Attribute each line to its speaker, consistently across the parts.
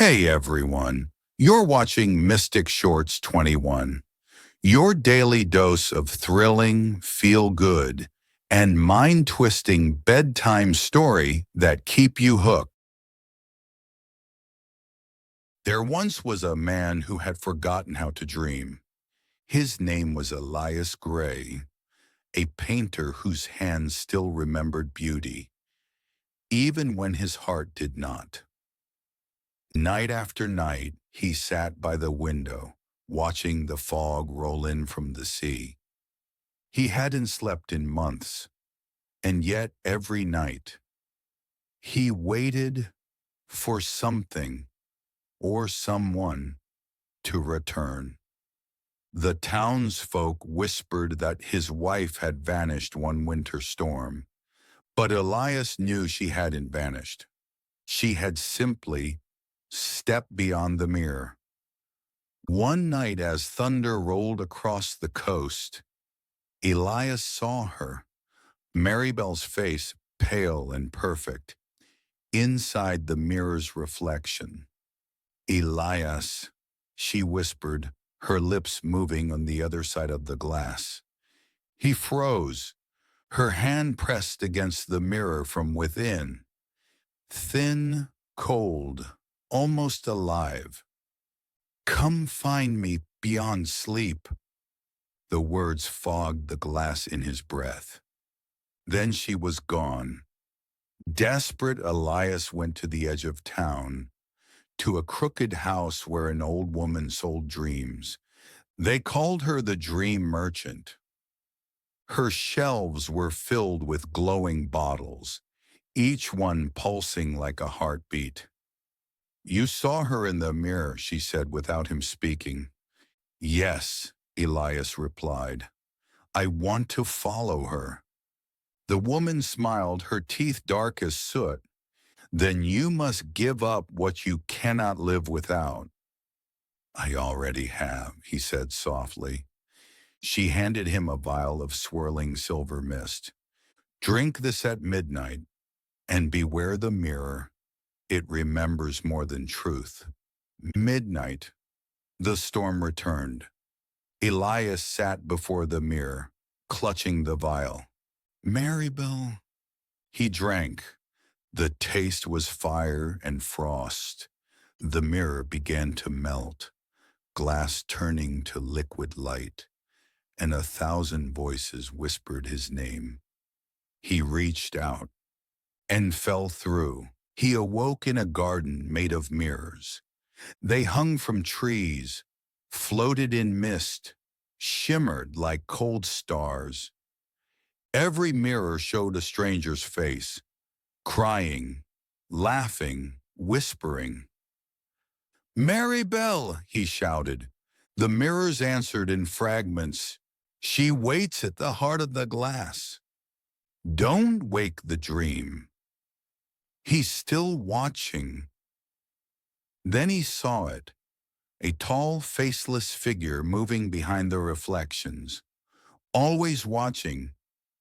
Speaker 1: Hey everyone, you're watching Mystic Shorts 21, your daily dose of thrilling, feel-good, and mind-twisting bedtime story that keep you hooked. There once was a man who had forgotten how to dream. His name was Elias Grey, a painter whose hands still remembered beauty, even when his heart did not. Night after night, he sat by the window, watching the fog roll in from the sea. He hadn't slept in months, and yet every night, he waited for something or someone to return. The townsfolk whispered that his wife had vanished one winter storm, but Elias knew she hadn't vanished. She had simply stepped beyond the mirror. One night as thunder rolled across the coast, Elias saw her, Maribel's face pale and perfect, inside the mirror's reflection. Elias, she whispered, her lips moving on the other side of the glass. He froze, her hand pressed against the mirror from within. Thin, cold, almost alive. Come find me beyond sleep. The words fogged the glass in his breath. Then she was gone. Desperate, Elias went to the edge of town, to a crooked house where an old woman sold dreams. They called her the Dream Merchant. Her shelves were filled with glowing bottles, each one pulsing like a heartbeat. You saw her in the mirror, she said without him speaking. Yes, Elias replied. I want to follow her. The woman smiled, her teeth dark as soot. Then you must give up what you cannot live without. I already have, he said softly. She handed him a vial of swirling silver mist. Drink this at midnight, and beware the mirror. It remembers more than truth. Midnight, the storm returned. Elias sat before the mirror, clutching the vial. Maribel. He drank. The taste was fire and frost. The mirror began to melt, glass turning to liquid light, and 1,000 voices whispered his name. He reached out and fell through. He awoke in a garden made of mirrors. They hung from trees, floated in mist, shimmered like cold stars. Every mirror showed a stranger's face, crying, laughing, whispering. Maribel, he shouted. The mirrors answered in fragments. She waits at the heart of the glass. Don't wake the dream. He's still watching. Then he saw it, a tall, faceless figure moving behind the reflections, always watching,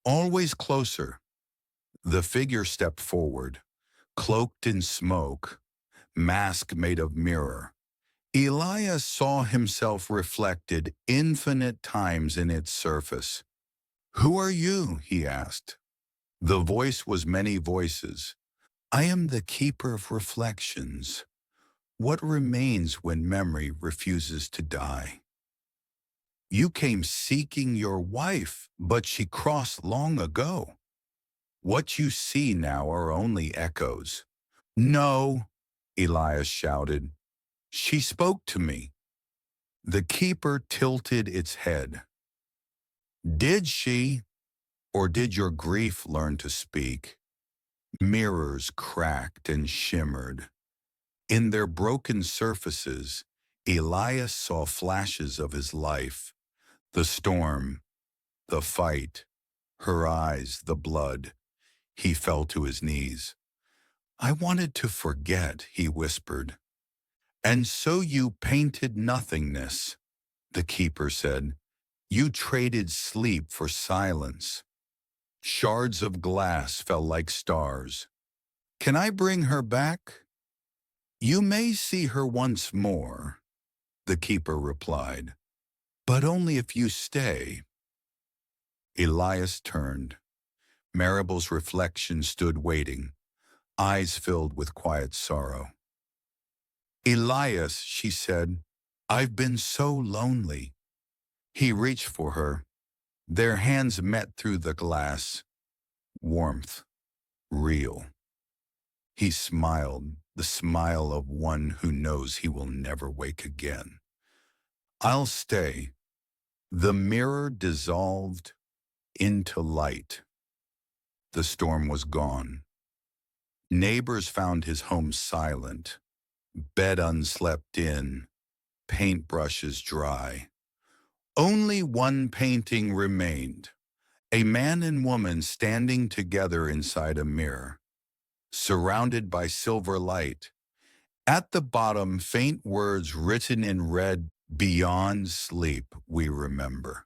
Speaker 1: always closer. The figure stepped forward, cloaked in smoke, mask made of mirror. Elias saw himself reflected infinite times in its surface. Who are you? He asked. The voice was many voices. I am the keeper of reflections. What remains when memory refuses to die? You came seeking your wife, but she crossed long ago. What you see now are only echoes. No, Elias shouted. She spoke to me. The keeper tilted its head. Did she, or did your grief learn to speak? Mirrors cracked and shimmered. In their broken surfaces, Elias saw flashes of his life. The storm, the fight, her eyes, the blood. He fell to his knees. I wanted to forget, he whispered. And so you painted nothingness, the keeper said. You traded sleep for silence. Shards of glass fell like stars. Can I bring her back? You may see her once more, the keeper replied, but only if you stay. Elias turned. Maribel's reflection stood waiting, eyes filled with quiet sorrow. Elias, she said, I've been so lonely. He reached for her. Their hands met through the glass. Warmth, real. He smiled, the smile of one who knows he will never wake again. I'll stay. The mirror dissolved into light. The storm was gone. Neighbors found his home silent, bed unslept in, paintbrushes dry. Only one painting remained, a man and woman standing together inside a mirror, surrounded by silver light. At the bottom, faint words written in red, "Beyond sleep, we remember."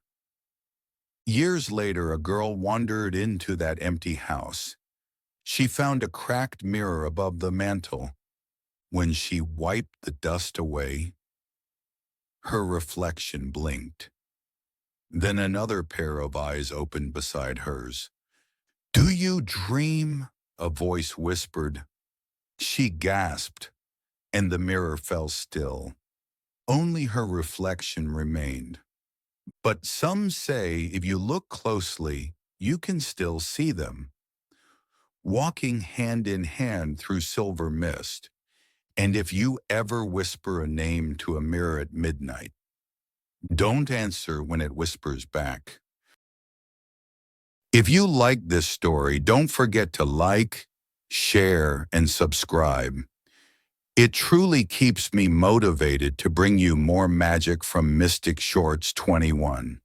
Speaker 1: Years later, a girl wandered into that empty house. She found a cracked mirror above the mantel. When she wiped the dust away, her reflection blinked. Then another pair of eyes opened beside hers. "Do you dream?" a voice whispered. She gasped, and the mirror fell still. Only her reflection remained. But some say if you look closely, you can still see them, walking hand in hand through silver mist. And if you ever whisper a name to a mirror at midnight, don't answer when it whispers back. If you like this story, don't forget to like, share, and subscribe. It truly keeps me motivated to bring you more magic from Mystic Shorts 21.